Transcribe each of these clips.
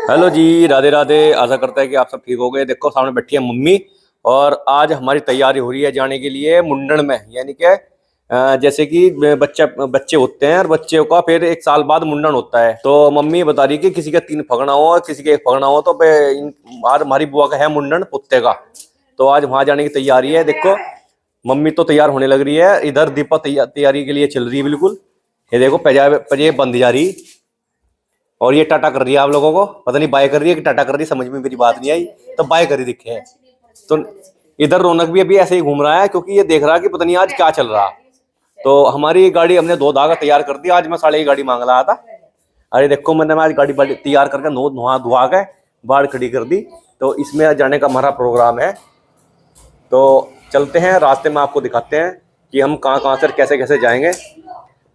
Hello जी, राधे राधे। आशा करता है कि आप सब ठीक हो गए। देखो सामने बैठी है मम्मी और आज हमारी तैयारी हो रही है जाने के लिए मुंडन में। यानी कि जैसे कि बच्चे बच्चे होते हैं और बच्चे का फिर एक साल बाद मुंडन होता है। तो मम्मी बता रही कि किसी का 3 फगना हो और किसी का 1 फगना हो। तो आज हमारी बुआ का है मुंडन पुत्ते का, तो आज वहां जाने की तैयारी है। देखो मम्मी तो तैयार होने लग रही है, इधर दीपा तैयारी के लिए चल रही है बिल्कुल। ये देखो पंजेब बंद जा रही और ये टाटा कर रही है। आप लोगों को पता नहीं बाय कर रही है कि टाटा कर रही है, समझ में मेरी बात नहीं आई। तो बाय करी दिखे है। तो इधर रौनक भी अभी ऐसे ही घूम रहा है क्योंकि ये देख रहा है कि पता नहीं आज क्या चल रहा। तो हमारी गाड़ी हमने 2 धागा तैयार कर दी। आज मैं साढ़े की गाड़ी मांग रहा था। अरे देखो मैंने आज गाड़ी तैयार करके नहा धुआ के बाहर खड़ी कर दी। तो इसमें जाने का हमारा प्रोग्राम है। तो चलते हैं, रास्ते में आपको दिखाते हैं कि हम कहाँ कहाँ से कैसे कैसे जाएंगे।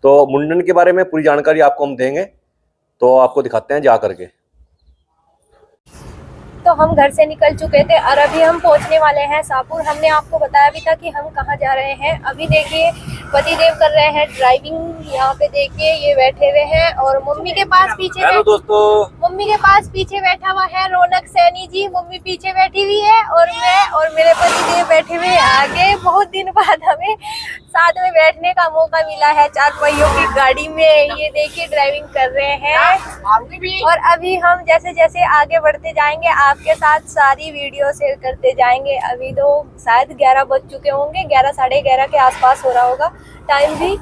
तो मुंडन के बारे में पूरी जानकारी आपको हम देंगे, तो आपको दिखाते हैं जा करके। तो हम घर से निकल चुके थे और अभी हम पहुंचने वाले हैं शाहपुर। हमने आपको बताया भी था कि हम कहां जा रहे हैं। अभी देखिए पतिदेव कर रहे हैं ड्राइविंग। यहाँ पे देखिए ये बैठे हुए हैं और मम्मी के पास मम्मी के पास पीछे बैठा हुआ है रौनक सैनी जी। मम्मी पीछे बैठी हुई है और मैं और मेरे पतिदेव बैठे हुए आगे। बहुत दिन बाद हमें साथ में बैठने का मौका मिला है 4 पहियों की गाड़ी में। ये देखिए ड्राइविंग कर रहे हैं और अभी हम जैसे जैसे आगे बढ़ते जाएंगे आपके साथ सारी वीडियो शेयर करते जाएंगे। अभी तो शायद 11 बज चुके होंगे, 11 साढ़े 11 के आसपास हो रहा होगा टाइम भी।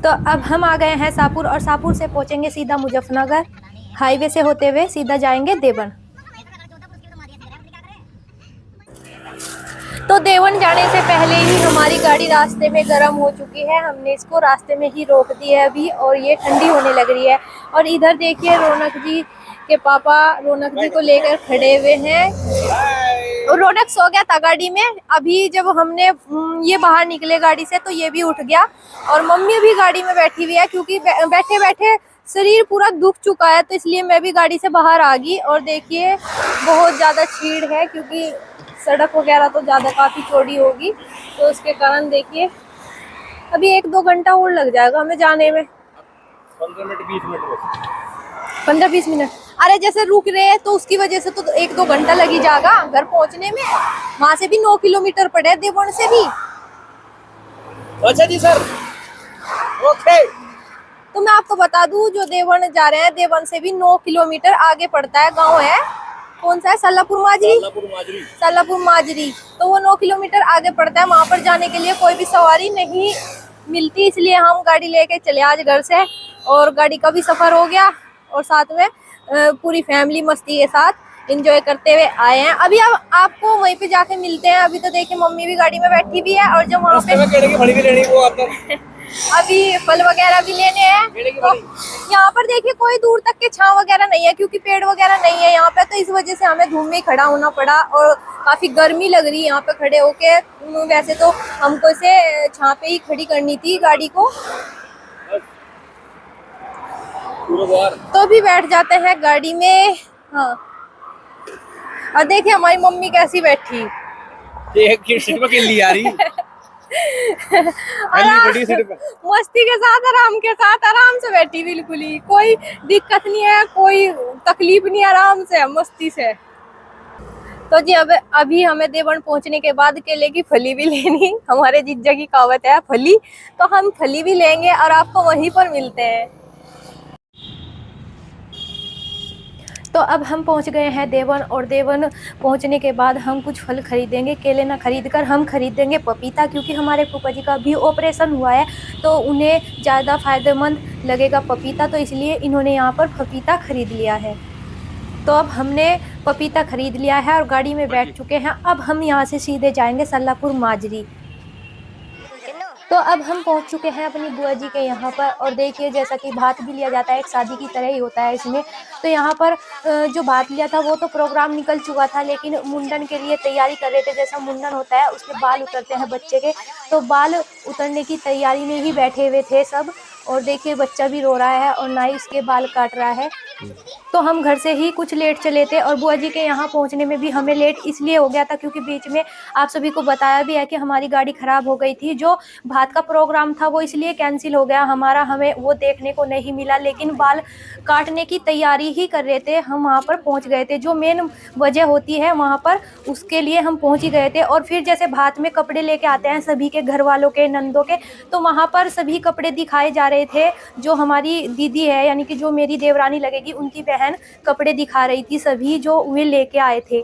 तो अब हम आ गए हैं शाहपुर और शाहपुर से पहुंचेंगे सीधा मुजफ्फरनगर। हाईवे से होते हुए सीधा जाएंगे देवन। तो देवन जाने से पहले ही हमारी गाड़ी रास्ते में गर्म हो चुकी है। हमने इसको रास्ते में ही रोक दिया है अभी और ये ठंडी होने लग रही है। और इधर देखिए रौनक जी के पापा रौनक जी को लेकर खड़े हुए हैं। और रौनक सो गया था गाड़ी में। अभी जब हमने ये बाहर निकले गाड़ी से तो ये भी उठ गया और मम्मी भी गाड़ी में बैठी हुई है क्योंकि बैठे बैठे शरीर पूरा दुख चुका है। तो इसलिए मैं भी गाड़ी से बाहर आ गई। और देखिए बहुत ज़्यादा भीड़ है क्योंकि सड़क वगैरह तो ज़्यादा काफ़ी चौड़ी होगी, तो उसके कारण देखिए अभी 1-2 घंटा और लग जाएगा हमें जाने में। 15-20 मिनट। अरे जैसे रुक रहे हैं तो उसकी वजह से तो 1-2 घंटा लग ही जाएगा घर पहुंचने में। वहां से भी 9 किलोमीटर पड़े देवन से भी। अच्छा जी सर, ओके। तो मैं आपको बता दूं जो देवन जा रहे हैं देवन से भी 9 किलोमीटर आगे पड़ता है। गाँव है कौन सा है? सल्लापुर माजरी। तो वो 9 किलोमीटर आगे पड़ता है। वहां पर जाने के लिए कोई भी सवारी नहीं मिलती, इसलिए हम गाड़ी लेके चले आज घर से। और गाड़ी का भी सफर हो गया और साथ में पूरी फैमिली मस्ती के साथ एंजॉय करते हुए आए हैं। अभी अब आपको वहीं पे जाके मिलते हैं। अभी तो देखिए मम्मी भी गाड़ी में बैठी हुई है और जो वहाँ पे अभी फल वगैरह भी लेने हैं। तो यहाँ पर देखिए कोई दूर तक के छांव वगैरह नहीं है क्योंकि पेड़ वगैरह नहीं है यहाँ पे। तो इस वजह से हमें धूप में खड़ा होना पड़ा और काफी गर्मी लग रही है यहाँ पे खड़े होके। वैसे तो हमको इसे छांव पे ही खड़ी करनी थी गाड़ी को, तो भी बैठ जाते हैं गाड़ी में। हाँ और देखिए हमारी मम्मी कैसी बैठी मस्ती के साथ आराम से बैठी। बिल्कुल ही कोई दिक्कत नहीं है, कोई तकलीफ नहीं, आराम से मस्ती से। तो जी अब अभी हमें देवन पहुंचने के बाद केले की फली भी लेनी। हमारे जीजा की कहावत है फली, तो हम फली भी लेंगे और आपको वहीं पर मिलते हैं। तो अब हम पहुंच गए हैं देवन और देवन पहुंचने के बाद हम कुछ फल खरीदेंगे। केले ना खरीदकर हम खरीदेंगे पपीता, क्योंकि हमारे फूफा जी का भी ऑपरेशन हुआ है तो उन्हें ज़्यादा फ़ायदेमंद लगेगा पपीता, तो इसलिए इन्होंने यहाँ पर पपीता खरीद लिया है। तो अब हमने पपीता खरीद लिया है और गाड़ी में बैठ चुके हैं। अब हम यहाँ से सीधे जाएंगे सल्लापुर माजरी। तो अब हम पहुंच चुके हैं अपनी बुआ जी के यहाँ पर और देखिए जैसा कि भात भी लिया जाता है, एक शादी की तरह ही होता है इसमें। तो यहाँ पर जो भात लिया था वो तो प्रोग्राम निकल चुका था, लेकिन मुंडन के लिए तैयारी कर रहे थे। जैसा मुंडन होता है उसके बाल उतरते हैं बच्चे के, तो बाल उतरने की तैयारी में ही बैठे हुए थे सब। और देखिए बच्चा भी रो रहा है और नाई उसके बाल काट रहा है। तो हम घर से ही कुछ लेट चले थे और बुआ जी के यहाँ पहुँचने में भी हमें लेट इसलिए हो गया था क्योंकि बीच में आप सभी को बताया भी है कि हमारी गाड़ी ख़राब हो गई थी। जो भात का प्रोग्राम था वो इसलिए कैंसिल हो गया हमारा, हमें वो देखने को नहीं मिला। लेकिन बाल काटने की तैयारी ही कर रहे थे, हम वहाँ पर पहुँच गए थे। जो मेन वजह होती है वहाँ पर, उसके लिए हम पहुँच ही गए थे। और फिर जैसे भात में कपड़े लेके आते हैं सभी के घर वालों के, नंदों के, तो वहाँ पर सभी कपड़े दिखाए जा रहे थे। जो हमारी दीदी है यानी कि जो मेरी देवरानी लगेगी, उनकी बहन कपड़े दिखा रही थी सभी जो वे लेके आए थे।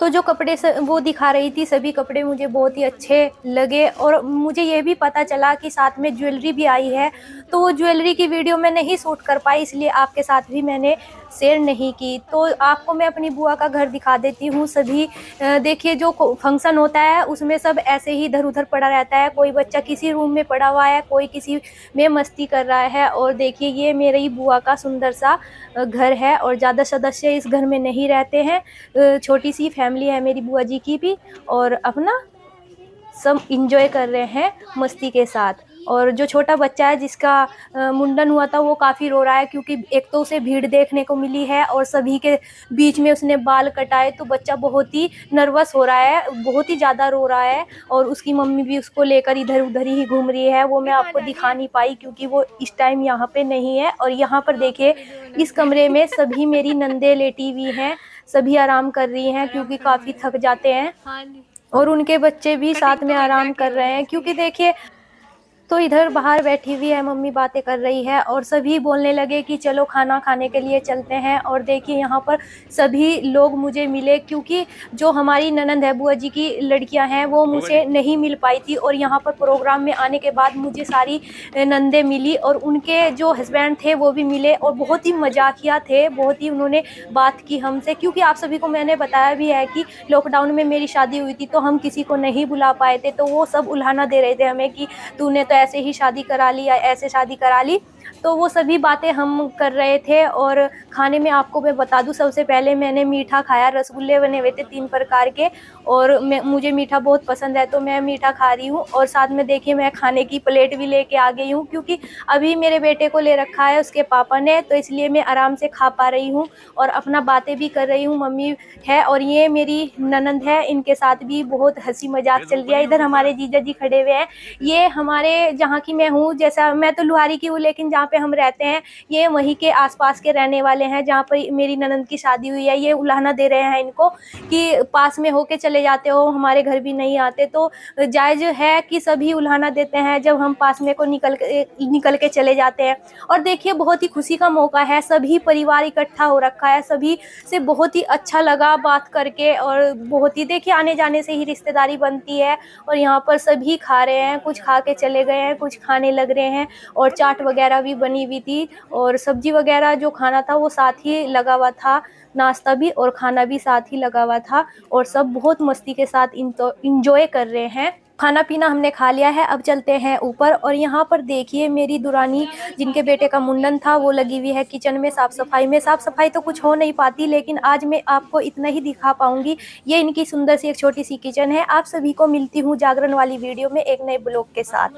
तो जो कपड़े वो दिखा रही थी, सभी कपड़े मुझे बहुत ही अच्छे लगे। और मुझे ये भी पता चला कि साथ में ज्वेलरी भी आई है। तो वो ज्वेलरी की वीडियो मैं नहीं शूट कर पाई, इसलिए आपके साथ भी मैंने शेयर नहीं की। तो आपको मैं अपनी बुआ का घर दिखा देती हूँ। सभी देखिए, जो फंक्शन होता है उसमें सब ऐसे ही इधर उधर पड़ा रहता है। कोई बच्चा किसी रूम में पड़ा हुआ है, कोई किसी में मस्ती कर रहा है। और देखिए, ये मेरी बुआ का सुंदर सा घर है और ज़्यादा सदस्य इस घर में नहीं रहते हैं। छोटी सी फैमिली है मेरी बुआ जी की भी, और अपना सब इंजॉय कर रहे हैं मस्ती के साथ। और जो छोटा बच्चा है जिसका मुंडन हुआ था, वो काफ़ी रो रहा है क्योंकि एक तो उसे भीड़ देखने को मिली है और सभी के बीच में उसने बाल कटाए। तो बच्चा बहुत ही नर्वस हो रहा है, बहुत ही ज़्यादा रो रहा है। और उसकी मम्मी भी उसको लेकर इधर उधर ही घूम रही है। वो मैं आपको दिखा नहीं पाई क्योंकि वो इस टाइम यहाँ पे नहीं है। और यहाँ पर देखिए, इस कमरे में सभी मेरी नंदे लेटी हुई हैं, सभी आराम कर रही हैं क्योंकि काफ़ी थक जाते हैं। और उनके बच्चे भी साथ में आराम कर रहे हैं क्योंकि देखिए, तो इधर बाहर बैठी हुई है मम्मी, बातें कर रही है और सभी बोलने लगे कि चलो खाना खाने के लिए चलते हैं। और देखिए, यहाँ पर सभी लोग मुझे मिले क्योंकि जो हमारी ननंद है, बुआ जी की लड़कियां हैं, वो मुझे नहीं मिल पाई थी। और यहाँ पर प्रोग्राम में आने के बाद मुझे सारी नंदे मिली और उनके जो हस्बैंड थे वो भी मिले और बहुत ही मजाकिया थे। बहुत ही उन्होंने बात की हमसे क्योंकि आप सभी को मैंने बताया भी है कि लॉकडाउन में मेरी शादी हुई थी तो हम किसी को नहीं बुला पाए थे। तो वो सब उल्हाना दे रहे थे हमें कि तूने तो ऐसे ही शादी करा ली या ऐसे शादी करा ली। तो वो सभी बातें हम कर रहे थे। और खाने में आपको मैं बता दूं, सबसे पहले मैंने मीठा खाया। रसगुल्ले बने हुए थे 3 प्रकार के और मुझे मीठा बहुत पसंद है तो मैं मीठा खा रही हूँ। और साथ में देखिए, मैं खाने की प्लेट भी लेके आ गई हूँ क्योंकि अभी मेरे बेटे को ले रखा है उसके पापा ने, तो इसलिए मैं आराम से खा पा रही हूँ और अपना बातें भी कर रही हूँ। मम्मी है और ये मेरी ननंद है, इनके साथ भी बहुत हंसी मजाक चल रही है। इधर हमारे जीजा जी खड़े हुए हैं। ये हमारे जहाँ की मैं हूँ, जैसा मैं तो लुहारी की हूँ लेकिन जहाँ पे हम रहते हैं ये वहीं के आसपास के रहने वाले हैं जहाँ पर मेरी ननंद की शादी हुई है। ये उलाहना दे रहे हैं इनको कि पास में होके चले जाते हो, हमारे घर भी नहीं आते। तो जायज है कि सभी उलाहना देते हैं जब हम पास में को निकल के चले जाते हैं। और देखिए, बहुत ही खुशी का मौका है, सभी परिवार इकट्ठा हो रखा है, सभी से बहुत ही अच्छा लगा बात करके। और बहुत ही देखिए, आने जाने से ही रिश्तेदारी बनती है। और यहाँ पर सभी खा रहे हैं, कुछ खा के चले गए हैं, कुछ खाने लग रहे हैं। और चाट वगैरह भी बनी हुई थी और सब्जी वगैरह जो खाना था वो साथ ही लगा हुआ था, नाश्ता भी और खाना भी साथ ही लगा हुआ था। और सब बहुत मस्ती के साथ इंजॉय कर रहे हैं। खाना पीना हमने खा लिया है, अब चलते हैं ऊपर। और यहाँ पर देखिए, मेरी दुरानी जिनके बेटे का मुंडन था वो लगी हुई है किचन में साफ़ सफाई में। साफ़ सफाई तो कुछ हो नहीं पाती लेकिन आज मैं आपको इतना ही दिखा पाऊंगी। ये इनकी सुंदर सी एक छोटी सी किचन है। आप सभी को मिलती हूँ जागरण वाली वीडियो में एक नए ब्लॉग के साथ।